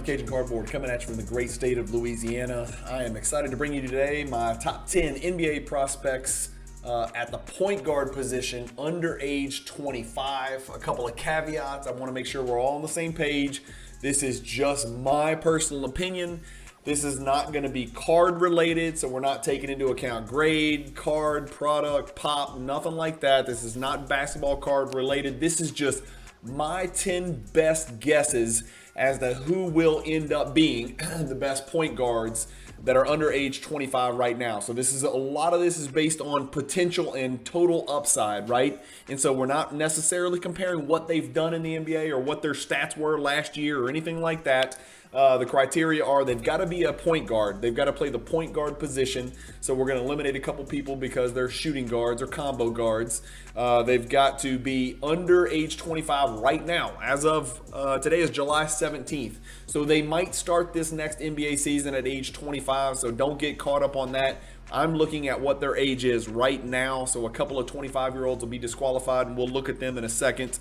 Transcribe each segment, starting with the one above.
Cajun Cardboard coming at you from the great state of Louisiana. I am excited to bring you today my top 10 NBA prospects at the point guard position under age 25. A couple of caveats. I want to make sure we're all on the same page. This is just my personal opinion. This is not going to be card related, so we're not taking into account grade, card, product, pop, nothing like that. This is not basketball card related. This is just my 10 best guesses as to who will end up being the best point guards that are under age 25 right now. So a lot of this is based on potential and total upside, right? And so we're not necessarily comparing what they've done in the NBA or what their stats were last year or anything like that. The criteria are they've got to be a point guard. They've got to play the point guard position. So we're going to eliminate a couple people because they're shooting guards or combo guards. They've got to be under age 25 right now. As of today is July 17th. So they might start this next NBA season at age 25. So don't get caught up on that. I'm looking at what their age is right now. So a couple of 25-year-olds will be disqualified, and we'll look at them in a second.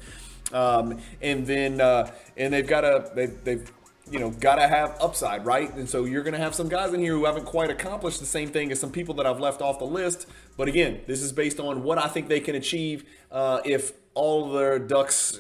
And they've got to have upside, right? And so you're going to have some guys in here who haven't quite accomplished the same thing as some people that I've left off the list. But again, this is based on what I think they can achieve if all their ducks,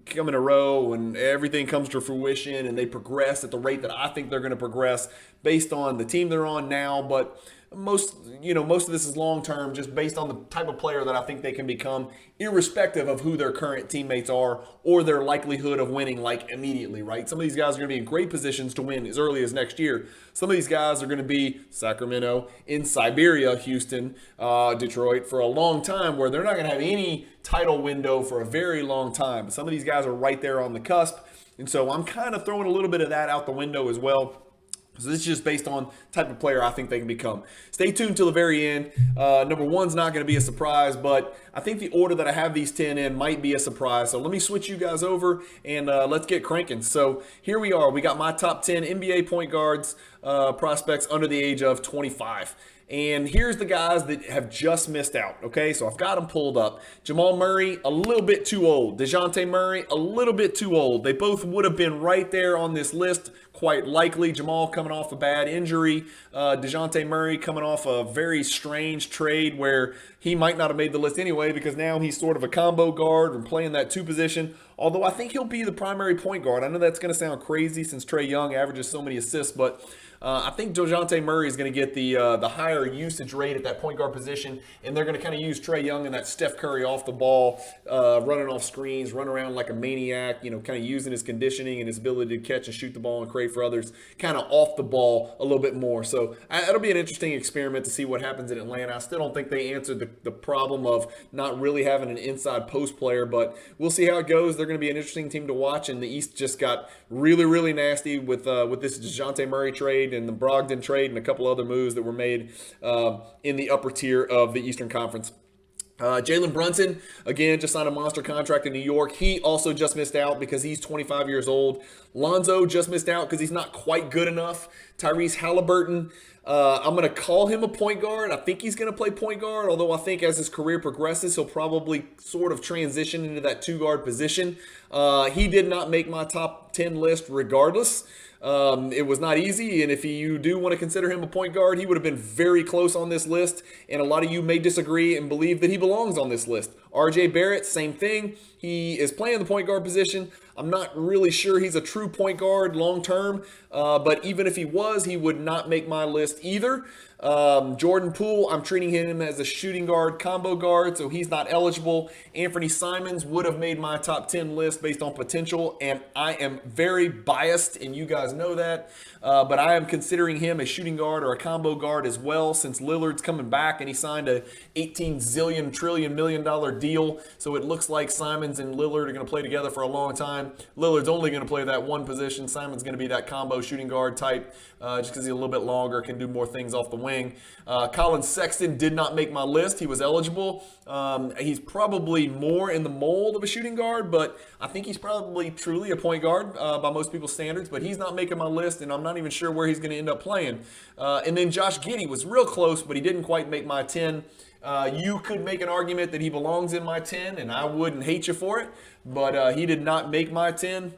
come in a row and everything comes to fruition and they progress at the rate that I think they're going to progress based on the team they're on now. But most of this is long-term, just based on the type of player that I think they can become, irrespective of who their current teammates are or their likelihood of winning, like, immediately, right? Some of these guys are going to be in great positions to win as early as next year. Some of these guys are going to be Sacramento, in Siberia, Houston, Detroit for a long time, where they're not going to have any title window for a very long time. But some of these guys are right there on the cusp. And so I'm kind of throwing a little bit of that out the window as well. So this is just based on type of player I think they can become. Stay tuned till the very end. Number one's not going to be a surprise, but I think the order that I have these 10 in might be a surprise. So let me switch you guys over and let's get cranking. So here we are. We got my top 10 NBA point guards prospects under the age of 25. And here's the guys that have just missed out, okay? So I've got them pulled up. Jamal Murray, a little bit too old. DeJounte Murray, a little bit too old. They both would have been right there on this list, quite likely. Jamal coming off a bad injury. DeJounte Murray coming off a very strange trade where he might not have made the list anyway because now he's sort of a combo guard and playing that two position. Although I think he'll be the primary point guard. I know that's going to sound crazy since Trae Young averages so many assists, but I think DeJounte Murray is going to get the higher usage rate at that point guard position, and they're going to kind of use Trae Young and that Steph Curry off the ball, running off screens, run around like a maniac, kind of using his conditioning and his ability to catch and shoot the ball and create for others, kind of off the ball a little bit more. So it'll be an interesting experiment to see what happens in Atlanta. I still don't think they answered the problem of not really having an inside post player, but we'll see how it goes. They're going to be an interesting team to watch, and the East just got really, really nasty with this DeJounte Murray trade and the Brogdon trade and a couple other moves that were made in the upper tier of the Eastern Conference. Jalen Brunson, again, just signed a monster contract in New York. He also just missed out because he's 25 years old. Lonzo just missed out because he's not quite good enough. Tyrese Halliburton, I'm going to call him a point guard. I think he's going to play point guard, although I think as his career progresses, he'll probably sort of transition into that two-guard position. He did not make my top 10 list regardless. It was not easy, and if you do want to consider him a point guard, he would have been very close on this list, and a lot of you may disagree and believe that he belongs on this list. RJ Barrett, same thing. He is playing the point guard position. I'm not really sure he's a true point guard long term, but even if he was, he would not make my list either. Jordan Poole, I'm treating him as a shooting guard, combo guard, so he's not eligible. Anthony Simons would have made my top 10 list based on potential, and I am very biased, and you guys know that. But I am considering him a shooting guard or a combo guard as well, since Lillard's coming back and he signed a $18 zillion trillion million deal. So it looks like Simons and Lillard are going to play together for a long time. Lillard's only going to play that one position. Simon's going to be that combo shooting guard type, just because he's a little bit longer, can do more things off the wing. Colin Sexton did not make my list. He was eligible. He's probably more in the mold of a shooting guard, but I think he's probably truly a point guard by most people's standards, but he's not making my list, and I'm not even sure where he's going to end up playing. And then Josh Giddey was real close, but he didn't quite make my 10. You could make an argument that he belongs in my 10, and I wouldn't hate you for it, but he did not make my 10.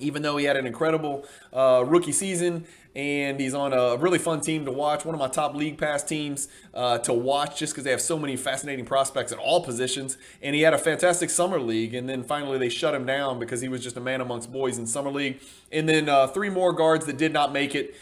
even though he had an incredible rookie season, and he's on a really fun team to watch, one of my top league pass teams to watch, just because they have so many fascinating prospects at all positions. And he had a fantastic summer league, and then finally they shut him down because he was just a man amongst boys in summer league. And then 3 more guards that did not make it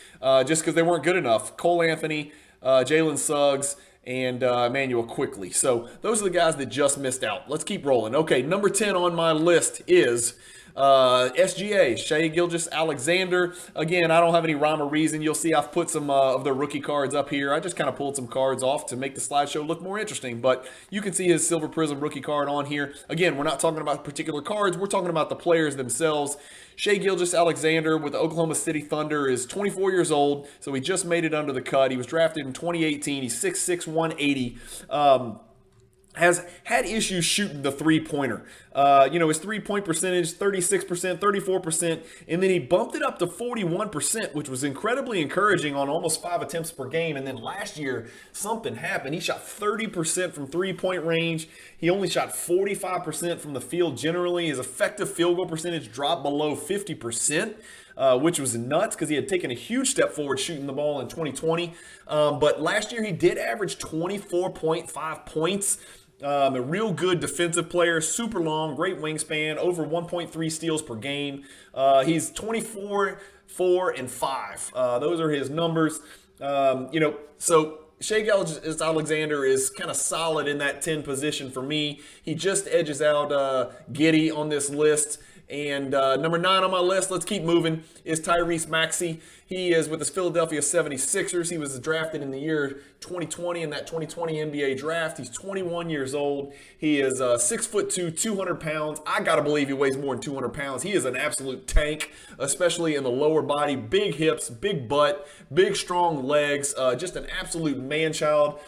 just because they weren't good enough: Cole Anthony, Jalen Suggs, and Emmanuel Quickly. So those are the guys that just missed out. Let's keep rolling. Okay, number 10 on my list is SGA, Shai Gilgeous-Alexander. Again, I don't have any rhyme or reason. You'll see I've put some of the rookie cards up here. I just kind of pulled some cards off to make the slideshow look more interesting. But you can see his Silver Prism rookie card on here. Again, we're not talking about particular cards. We're talking about the players themselves. Shai Gilgeous-Alexander with the Oklahoma City Thunder is 24 years old, so he just made it under the cut. He was drafted in 2018. He's 6'6", 180. Has had issues shooting the three-pointer. His three-point percentage, 36%, 34%, and then he bumped it up to 41%, which was incredibly encouraging on almost 5 attempts per game. And then last year, something happened. He shot 30% from three-point range. He only shot 45% from the field generally. His effective field goal percentage dropped below 50%. Which was nuts because he had taken a huge step forward shooting the ball in 2020. But last year he did average 24.5 points. A real good defensive player, super long, great wingspan, over 1.3 steals per game. He's 24, 4, and 5. Those are his numbers. So Shai Gilgeous-Alexander is kind of solid in that 10 position for me. He just edges out Giddey on this list. And number 9 on my list, let's keep moving, is Tyrese Maxey. He is with the Philadelphia 76ers. He was drafted in the year 2020 in that 2020 NBA draft. He's 21 years old. He is 6'2", 200 pounds. I got to believe he weighs more than 200 pounds. He is an absolute tank, especially in the lower body. Big hips, big butt, big strong legs, just an absolute man-child.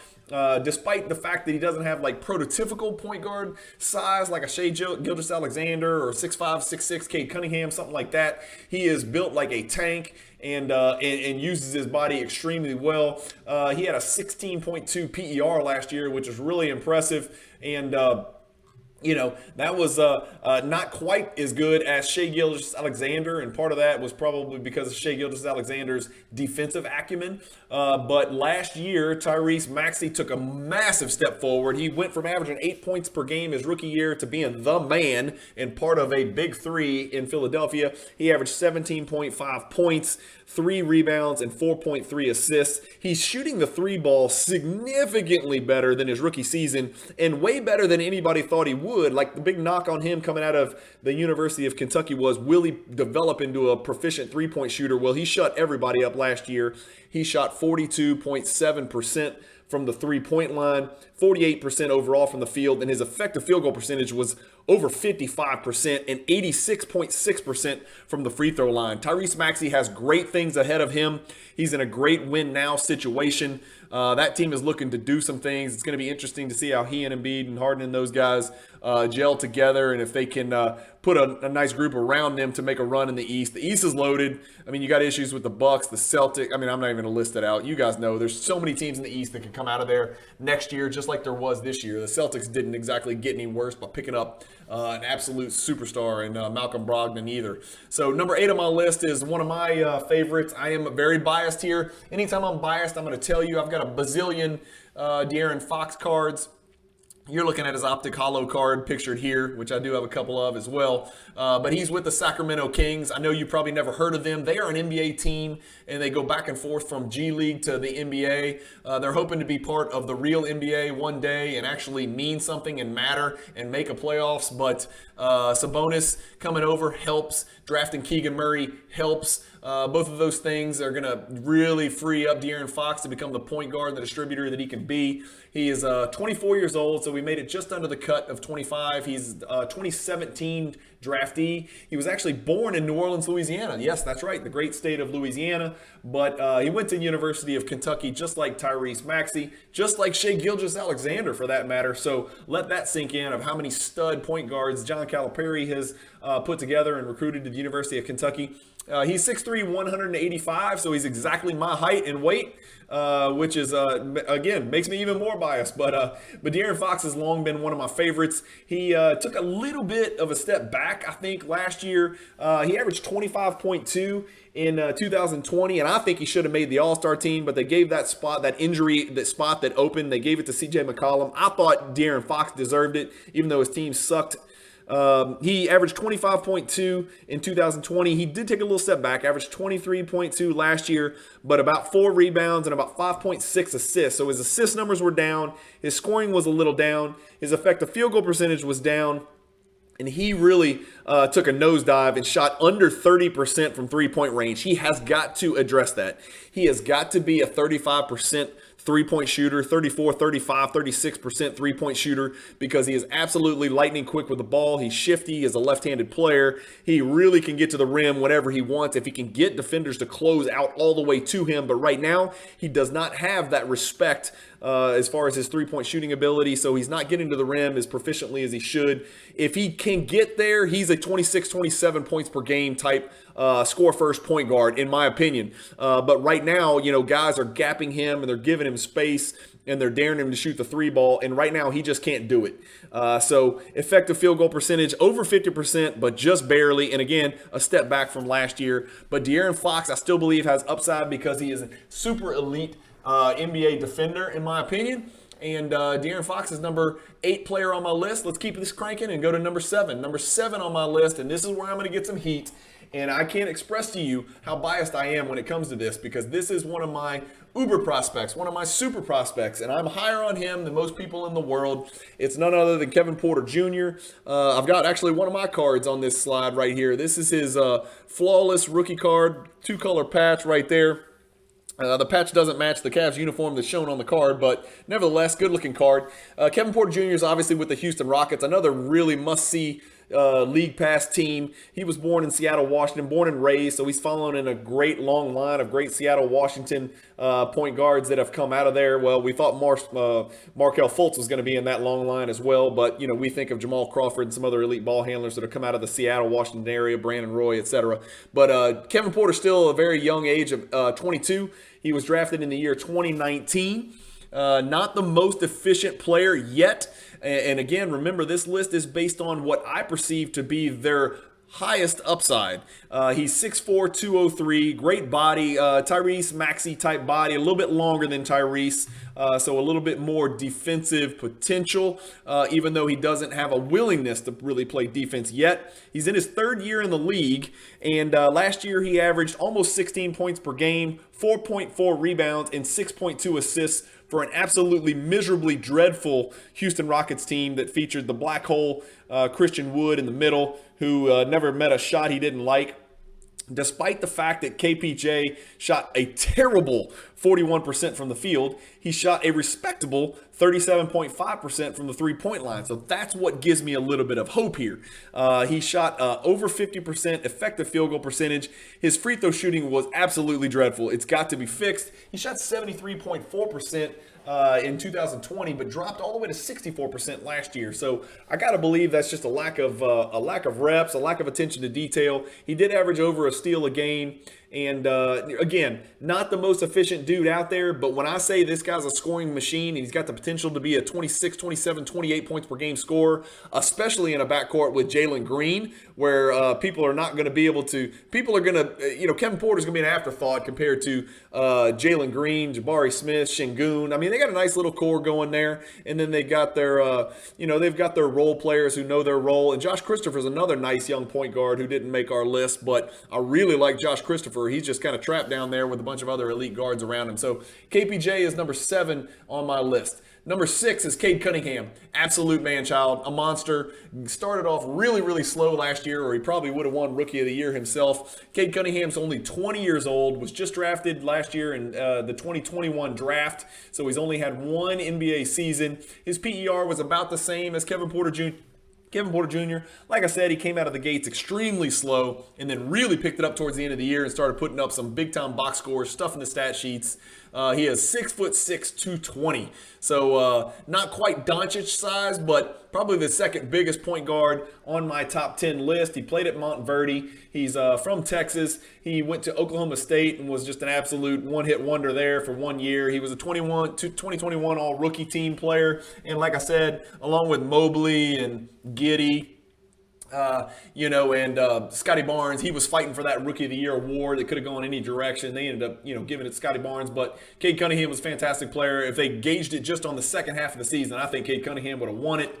Despite the fact that he doesn't have like prototypical point guard size like a Shai Gilgeous-Alexander or 6'5", 6'6", Cade Cunningham, something like that, he is built like a tank and uses his body extremely well. He had a 16.2 PER last year, which is really impressive. And that was not quite as good as Shai Gilgeous-Alexander, and part of that was probably because of Shai Gilgeous-Alexander's defensive acumen. But last year, Tyrese Maxey took a massive step forward. He went from averaging 8 points per game his rookie year to being the man and part of a big three in Philadelphia. He averaged 17.5 points, 3 rebounds, and 4.3 assists. He's shooting the 3 ball significantly better than his rookie season and way better than anybody thought he would. Like, the big knock on him coming out of the University of Kentucky was, will he develop into a proficient 3-point shooter? Well, he shut everybody up last year. He shot 42.7% from the 3-point line, 48% overall from the field, and his effective field goal percentage was over 55% and 86.6% from the free throw line. Tyrese Maxey has great things ahead of him. He's in a great win now situation. That team is looking to do some things. It's going to be interesting to see how he and Embiid and Harden and those guys gel together, and if they can put a nice group around them to make a run in the East. The East is loaded. I mean, you got issues with the Bucks, the Celtics. I mean, I'm not even going to list it out. You guys know there's so many teams in the East that can come out of there next year, just like there was this year. The Celtics didn't exactly get any worse by picking up an absolute superstar in Malcolm Brogdon either. So number 8 on my list is one of my favorites. I am very biased here. Anytime I'm biased, I'm going to tell you I've got a bazillion De'Aaron Fox cards. You're looking at his optic holo card pictured here, which I do have a couple of as well. But he's with the Sacramento Kings. I know you probably never heard of them. They are an NBA team, and they go back and forth from G League to the NBA. They're hoping to be part of the real NBA one day and actually mean something and matter and make a playoffs. But Sabonis coming over helps. Drafting Keegan Murray helps. Both of those things are going to really free up De'Aaron Fox to become the point guard and the distributor that he can be. He is 24 years old, so we made it just under the cut of 25. He's 2017 draftee. He was actually born in New Orleans, Louisiana. Yes, that's right, the great state of Louisiana. But he went to University of Kentucky just like Tyrese Maxey, just like Shai Gilgeous-Alexander for that matter. So let that sink in of how many stud point guards John Calipari has put together and recruited to the University of Kentucky. He's 6'3", 185, so he's exactly my height and weight, which is, again, makes me even more biased. But De'Aaron Fox has long been one of my favorites. He took a little bit of a step back, I think, last year. He averaged 25.2 in 2020, and I think he should have made the All-Star team, but they gave that spot, that injury, that spot that opened, they gave it to C.J. McCollum. I thought De'Aaron Fox deserved it, even though his team sucked. He averaged 25.2 in 2020. He did take a little step back, averaged 23.2 last year, but about 4 rebounds and about 5.6 assists. So his assist numbers were down. His scoring was a little down. His effective field goal percentage was down. And he really took a nosedive and shot under 30% from three-point range. He has got to address that. He has got to be a 35% three-point shooter, 34, 35, 36% three-point shooter, because he is absolutely lightning quick with the ball. He's shifty. He is a left-handed player. He really can get to the rim whenever he wants if he can get defenders to close out all the way to him. But right now, he does not have that respect as far as his three-point shooting ability, so he's not getting to the rim as proficiently as he should. If he can get there, he's a 26, 27 points per game type score-first point guard, in my opinion. But right now, guys are gapping him and they're giving him space and they're daring him to shoot the three ball, and right now he just can't do it. So effective field goal percentage over 50%, but just barely, and again, a step back from last year. But De'Aaron Fox, I still believe, has upside because he is a super elite NBA defender, in my opinion. And De'Aaron Fox is number 8 player on my list. Let's keep this cranking and go to number 7. Number 7 on my list, and this is where I'm going to get some heat. And I can't express to you how biased I am when it comes to this, because this is one of my uber prospects, one of my super prospects, and I'm higher on him than most people in the world. It's none other than Kevin Porter Jr. I've got actually one of my cards on this slide right here. This is his flawless rookie card, 2-color patch right there. The patch doesn't match the Cavs uniform that's shown on the card, but nevertheless, good-looking card. Kevin Porter Jr. is obviously with the Houston Rockets, another really must-see league pass team. He was born in Seattle, Washington, born and raised, so he's following in a great long line of great Seattle, Washington point guards that have come out of there. Well, we thought Markelle Fultz was going to be in that long line as well, but we think of Jamal Crawford and some other elite ball handlers that have come out of the Seattle, Washington area, Brandon Roy, etc. But Kevin Porter still a very young age of 22. He was drafted in the year 2019. Not the most efficient player yet. And again, remember, this list is based on what I perceive to be their highest upside. He's 6'4", 203, great body, Tyrese Maxey type body, a little bit longer than Tyrese, so a little bit more defensive potential, even though he doesn't have a willingness to really play defense yet. He's in his 3rd year in the league, and last year he averaged almost 16 points per game, 4.4 rebounds, and 6.2 assists for an absolutely miserably dreadful Houston Rockets team that featured the black hole Christian Wood in the middle, who never met a shot he didn't like. Despite the fact that KPJ shot a terrible 41% from the field, he shot a respectable 37.5% from the three-point line. So that's what gives me a little bit of hope here. He shot over 50% effective field goal percentage. His free throw shooting was absolutely dreadful. It's got to be fixed. He shot 73.4% in 2020, but dropped all the way to 64% last year. So I got to believe that's just a lack of reps, a lack of attention to detail. He did average over a steal a game. And again, not the most efficient dude out there, but when I say this guy's a scoring machine, and he's got the potential to be a 26, 27, 28 points per game scorer, especially in a backcourt with Jalen Green, where people are not going to be able to, people are going to, Kevin Porter's going to be an afterthought compared to Jalen Green, Jabari Smith, Şengün. I mean, they got a nice little core going there, and then they got their, they've got their role players who know their role, and Josh Christopher's another nice young point guard who didn't make our list, but I really like Josh Christopher. He's just kind of trapped down there with a bunch of other elite guards around him. So KPJ is number 7 on my list. Number 6 is Cade Cunningham. Absolute man-child, a monster. Started off really, really slow last year, or he probably would have won Rookie of the Year himself. Cade Cunningham's only 20 years old, was just drafted last year in the 2021 draft, so he's only had one NBA season. His PER was about the same as Kevin Porter Jr. Like I said, he came out of the gates extremely slow and then really picked it up towards the end of the year and started putting up some big-time box scores, stuff in the stat sheets. He is 6'6", 220. So not quite Doncic size, but probably the second biggest point guard on my top 10 list. He played at Montverde. He's from Texas. He went to Oklahoma State and was just an absolute one-hit wonder there for 1 year. He was a 2021 All-Rookie Team player. And like I said, along with Mobley and Giddey, and Scotty Barnes, he was fighting for that Rookie of the Year award that could have gone any direction. They ended up, giving it to Scotty Barnes. But Cade Cunningham was a fantastic player. If they gauged it just on the second half of the season, I think Cade Cunningham would have won it.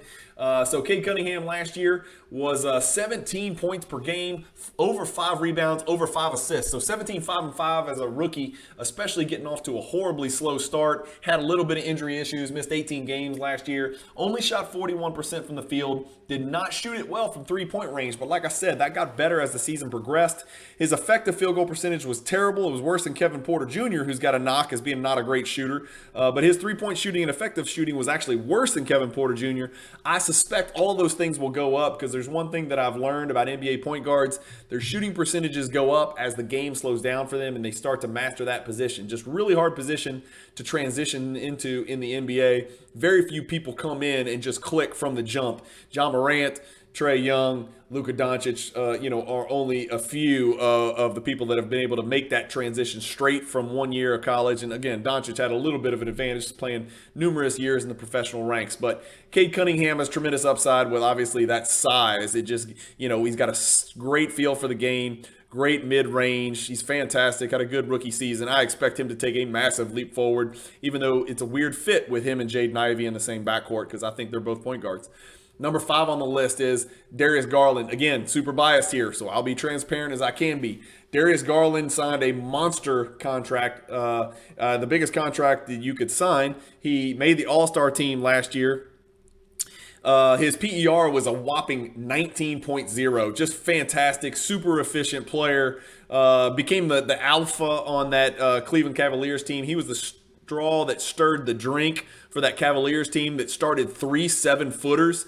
So Cade Cunningham last year was 17 points per game, over 5 rebounds, over 5 assists. So 17, 5, and 5 as a rookie, especially getting off to a horribly slow start. Had a little bit of injury issues, missed 18 games last year. Only shot 41% from the field. Did not shoot it well from three-point range. But like I said, that got better as the season progressed. His effective field goal percentage was terrible. It was worse than Kevin Porter Jr., who's got a knock as being not a great shooter. But his three-point shooting and effective shooting was actually worse than Kevin Porter Jr. I suspect all of those things will go up because there's one thing that I've learned about NBA point guards. Their shooting percentages go up as the game slows down for them and they start to master that position. Just really hard position to transition into in the NBA. Very few people come in and just click from the jump. John Morant, Trae Young, Luka Doncic, are only a few of the people that have been able to make that transition straight from 1 year of college. And again, Doncic had a little bit of an advantage playing numerous years in the professional ranks. But Cade Cunningham has tremendous upside with obviously that size. It just, he's got a great feel for the game. Great mid-range. He's fantastic. Had a good rookie season. I expect him to take a massive leap forward, even though it's a weird fit with him and Jaden Ivey in the same backcourt because I think they're both point guards. Number 5 on the list is Darius Garland. Again, super biased here, so I'll be transparent as I can be. Darius Garland signed a monster contract, the biggest contract that you could sign. He made the All-Star team last year. His PER was a whopping 19.0. Just fantastic, super efficient player. Became the alpha on that Cleveland Cavaliers team. He was the straw that stirred the drink for that Cavaliers team that started 3 7-footers.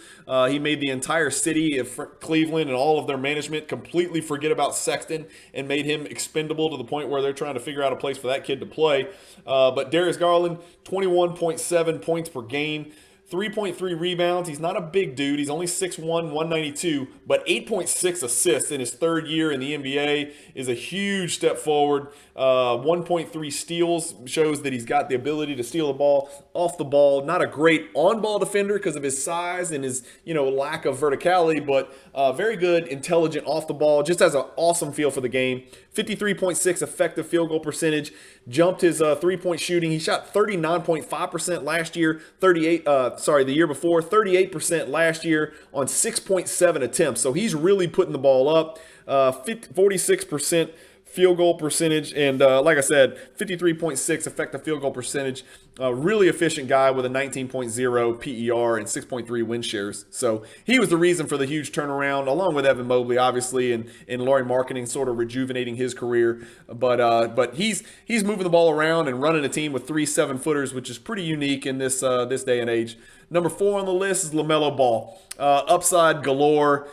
He made the entire city of Cleveland and all of their management completely forget about Sexton and made him expendable to the point where they're trying to figure out a place for that kid to play. But Darius Garland, 21.7 points per game. 3.3 rebounds. He's not a big dude. He's only 6'1", 192, but 8.6 assists in his third year in the NBA is a huge step forward. 1.3 steals shows that he's got the ability to steal the ball off the ball. Not a great on-ball defender because of his size and his lack of verticality, but very good, intelligent off the ball. Just has an awesome feel for the game. 53.6 effective field goal percentage. Jumped his three-point shooting. He shot 39.5% last year. The year before, 38% last year on 6.7 attempts. So he's really putting the ball up. 46% field goal percentage, and like I said, 53.6 effective field goal percentage. Really efficient guy with a 19.0 PER and 6.3 win shares. So he was the reason for the huge turnaround, along with Evan Mobley, obviously, and Lauri Markkanen sort of rejuvenating his career. But he's moving the ball around and running a team with 3 7-footers, which is pretty unique in this day and age. Number 4 on the list is Lamelo Ball. Upside galore,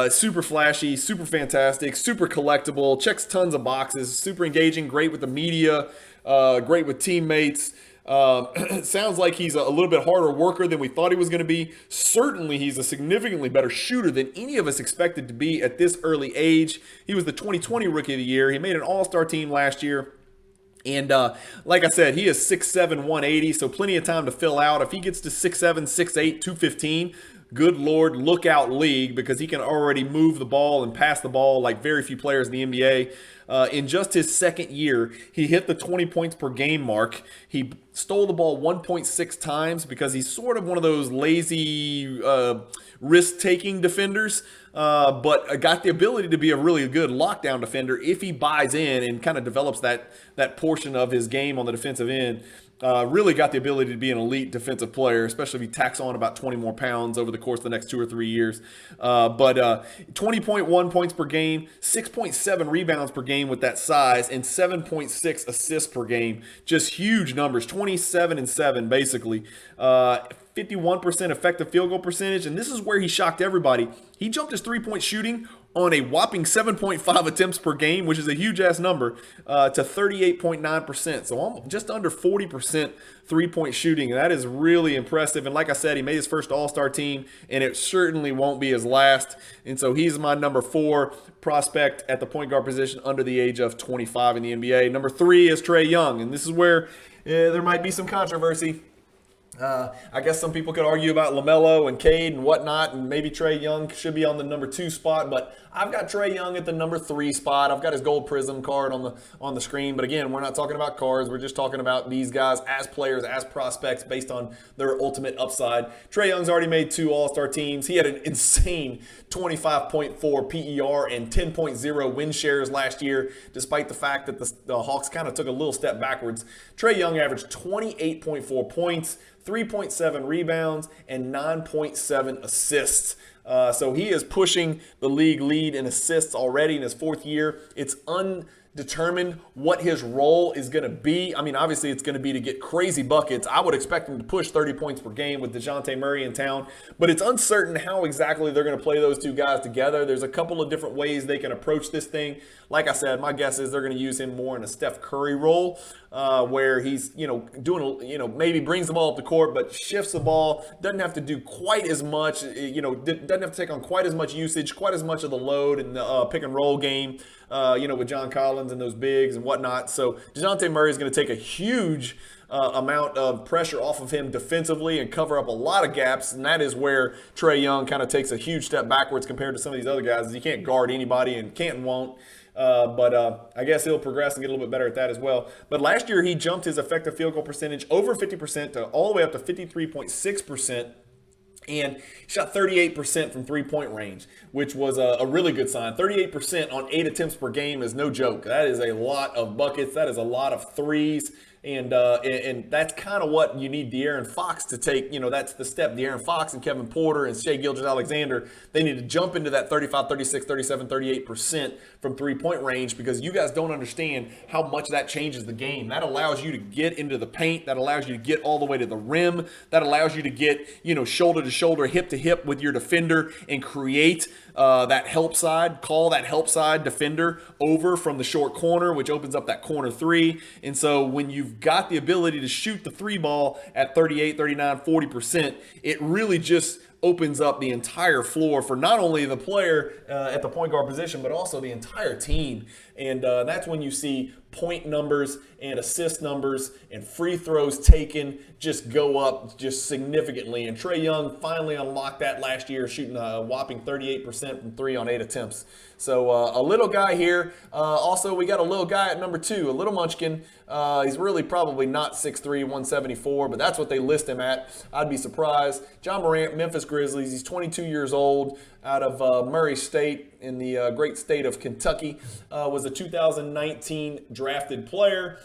super flashy, super fantastic, super collectible, checks tons of boxes, super engaging, great with the media, great with teammates. Sounds like he's a little bit harder worker than we thought he was going to be. Certainly, he's a significantly better shooter than any of us expected to be at this early age. He was the 2020 Rookie of the Year. He made an All-Star team last year. And like I said, he is 6'7", 180, so plenty of time to fill out. If he gets to 6'7", 6'8", 215, good Lord, look out league, because he can already move the ball and pass the ball like very few players in the NBA. In just his second year, he hit the 20 points per game mark. He stole the ball 1.6 times because he's sort of one of those lazy risk-taking defenders, but got the ability to be a really good lockdown defender if he buys in and kind of develops that portion of his game on the defensive end. Really got the ability to be an elite defensive player, especially if he tacks on about 20 more pounds over the course of the next 2 or 3 years. But 20.1 points per game, 6.7 rebounds per game with that size, and 7.6 assists per game. Just huge numbers, 27 and 7 basically. 51% effective field goal percentage, and this is where he shocked everybody. He jumped his three-point shooting on a whopping 7.5 attempts per game, which is a huge-ass number, to 38.9%. So just under 40% three-point shooting. And that is really impressive. And like I said, he made his first All-Star team, and it certainly won't be his last. And so he's my number 4 prospect at the point guard position under the age of 25 in the NBA. Number 3 is Trae Young. And this is where there might be some controversy. I guess some people could argue about Lamelo and Cade and whatnot, and maybe Trae Young should be on the number 2 spot, but I've got Trae Young at the number 3 spot. I've got his gold prism card on the screen, but again, we're not talking about cards. We're just talking about these guys as players, as prospects, based on their ultimate upside. Trae Young's already made 2 All-Star teams. He had an insane 25.4 PER and 10.0 win shares last year, despite the fact that the Hawks kind of took a little step backwards. Trae Young averaged 28.4 points, 3.7 rebounds, and 9.7 assists. So he is pushing the league lead in assists already in his 4th year. It's undetermined what his role is going to be. I mean, obviously it's going to be to get crazy buckets. I would expect him to push 30 points per game with DeJounte Murray in town, but it's uncertain how exactly they're going to play those 2 guys together. There's a couple of different ways they can approach this thing. Like I said, my guess is they're going to use him more in a Steph Curry role, where he's, doing, maybe brings the ball up the court, but shifts the ball, doesn't have to do quite as much, doesn't have to take on quite as much usage, quite as much of the load in the pick and roll game, with John Collins and those bigs and whatnot. So DeJounte Murray is going to take a huge amount of pressure off of him defensively and cover up a lot of gaps, and that is where Trae Young kind of takes a huge step backwards compared to some of these other guys. He can't guard anybody and can't and won't. But I guess he'll progress and get a little bit better at that as well. But last year he jumped his effective field goal percentage over 50% to all the way up to 53.6%. And shot 38% from three-point range, which was a really good sign. 38% on 8 attempts per game is no joke. That is a lot of buckets. That is a lot of threes. And that's kind of what you need De'Aaron Fox to take. That's the step. De'Aaron Fox and Kevin Porter and Shai Gilgeous-Alexander, they need to jump into that 35, 36, 37, 38% from three-point range, because you guys don't understand how much that changes the game. That allows you to get into the paint. That allows you to get all the way to the rim. That allows you to get, shoulder to shoulder, hip to hip with your defender and create that help side, call that help side defender over from the short corner, which opens up that corner 3. And so when you've got the ability to shoot the 3 ball at 38, 39, 40%, it really just opens up the entire floor for not only the player at the point guard position, but also the entire team. And that's when you see point numbers and assist numbers and free throws taken just go up just significantly. And Trae Young finally unlocked that last year, shooting a whopping 38% from 3 on 8 attempts. So a little guy here. Also, we got a little guy at number 2, a little munchkin. He's really probably not 6'3", 174, but that's what they list him at. I'd be surprised. John Morant, Memphis Grizzlies. He's 22 years old, out of Murray State in the great state of Kentucky. Was a 2019 drafted player.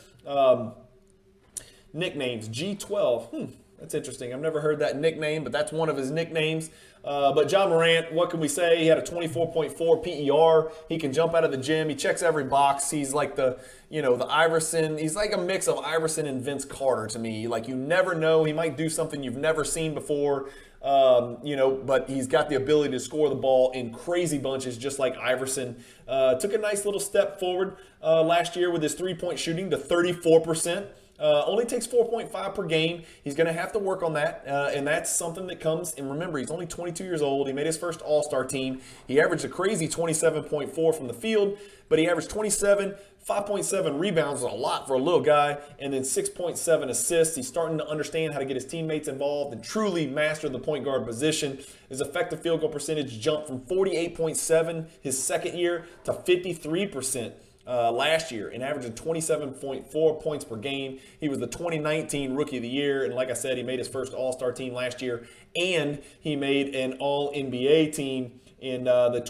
Nicknames, G12. That's interesting. I've never heard that nickname, but that's one of his nicknames. But John Morant, what can we say? He had a 24.4 PER. He can jump out of the gym. He checks every box. He's like the Iverson. He's like a mix of Iverson and Vince Carter to me. Like, you never know. He might do something you've never seen before. But he's got the ability to score the ball in crazy bunches, just like Iverson. Took a nice little step forward last year with his three-point shooting to 34%. Only takes 4.5 per game. He's going to have to work on that, and that's something that comes. And remember, he's only 22 years old. He made his first All-Star team. He averaged a crazy 27.4 from the field, but he averaged 5.7 rebounds, is a lot for a little guy, and then 6.7 assists. He's starting to understand how to get his teammates involved and truly master the point guard position. His effective field goal percentage jumped from 48.7 his second year to 53%. Last year, and averaging 27.4 points per game. He was the 2019 Rookie of the Year, and like I said, he made his first All-Star team last year, and he made an All-NBA team in the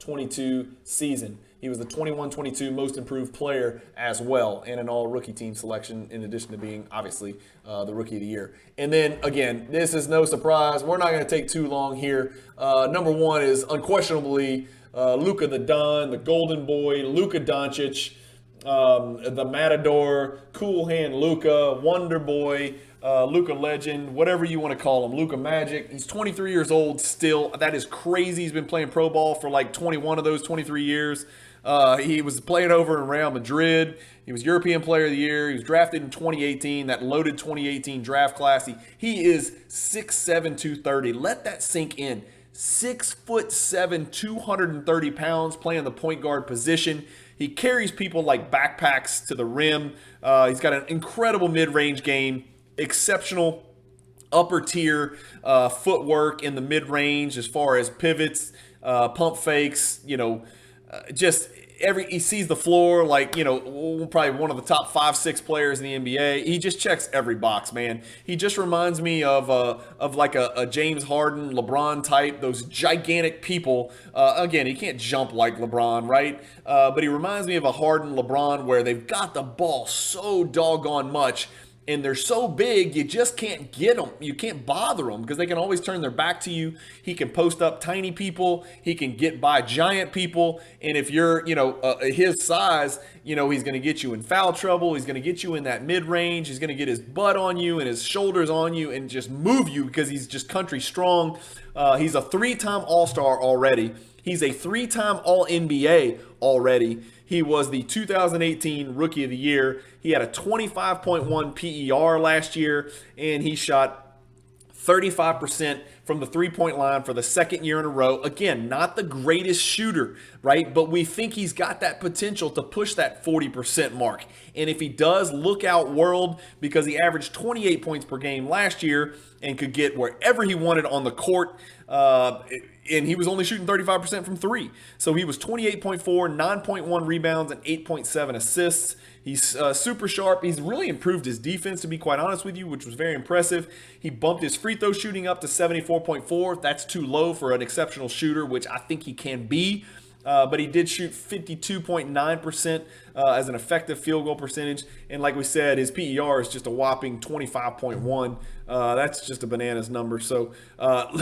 21-22 season. He was the 21-22 most improved player as well, and an all-rookie team selection, in addition to being, obviously, the Rookie of the Year. And then, again, this is no surprise. We're not going to take too long here. Number 1 is unquestionably Luka the Don, the Golden Boy, Luka Doncic. the Matador, Cool Hand Luka, Wonder Boy, Luka Legend, whatever you want to call him, Luka Magic. He's 23 years old still. That is crazy. He's been playing pro ball for like 21 of those 23 years. He was playing over in Real Madrid. He was European Player of the Year. He was drafted in 2018, that loaded 2018 draft class. He is 6'7", 230. Let that sink in. 6'7", 230 pounds, playing the point guard position. He carries people like backpacks to the rim. He's got an incredible mid-range game, exceptional upper tier footwork in the mid-range as far as pivots, pump fakes, just he sees the floor like, probably one of the top 5-6 players in the NBA. He just checks every box, man. He just reminds me of like a James Harden, LeBron type, those gigantic people. Again, he can't jump like LeBron, right? But he reminds me of a Harden, LeBron, where they've got the ball so doggone much, and they're so big, you just can't get them. You can't bother them because they can always turn their back to you. He can post up tiny people. He can get by giant people. And if you're, his size, he's going to get you in foul trouble. He's going to get you in that mid-range. He's going to get his butt on you and his shoulders on you and just move you because he's just country strong. He's a 3-time All-Star already. He's a 3-time All-NBA already. He was the 2018 Rookie of the Year. He had a 25.1 PER last year, and he shot 35% from the three-point line for the second year in a row. Again, not the greatest shooter, right? But we think he's got that potential to push that 40% mark. And if he does, look out world, because he averaged 28 points per game last year and could get wherever he wanted on the court. And he was only shooting 35% from three. So he was 28.4, 9.1 rebounds, and 8.7 assists. He's super sharp. He's really improved his defense, to be quite honest with you, which was very impressive. He bumped his free throw shooting up to 74.4. That's too low for an exceptional shooter, which I think he can be. But he did shoot 52.9% as an effective field goal percentage. And like we said, his PER is just a whopping 25.1. That's just a bananas number. So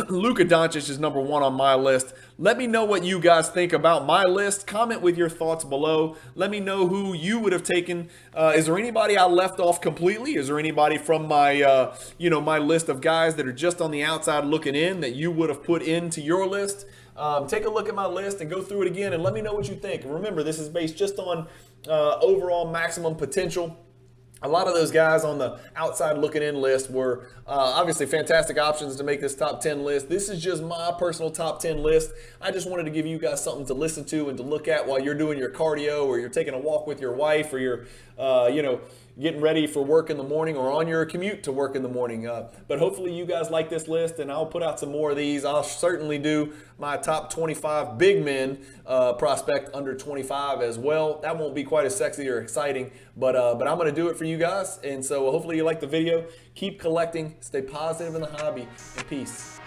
Luka Doncic is number 1 on my list. Let me know what you guys think about my list. Comment with your thoughts below. Let me know who you would have taken. Is there anybody I left off completely? Is there anybody from my, my list of guys that are just on the outside looking in that you would have put into your list? Take a look at my list and go through it again and let me know what you think. And remember, this is based just on overall maximum potential. A lot of those guys on the outside looking in list were obviously fantastic options to make this top 10 list. This is just my personal top 10 list. I just wanted to give you guys something to listen to and to look at while you're doing your cardio or you're taking a walk with your wife or you're, getting ready for work in the morning or on your commute to work in the morning. But hopefully you guys like this list, and I'll put out some more of these. I'll certainly do my top 25 big men prospect under 25 as well. That won't be quite as sexy or exciting, but I'm going to do it for you guys. And so hopefully you like the video. Keep collecting, stay positive in the hobby, and peace.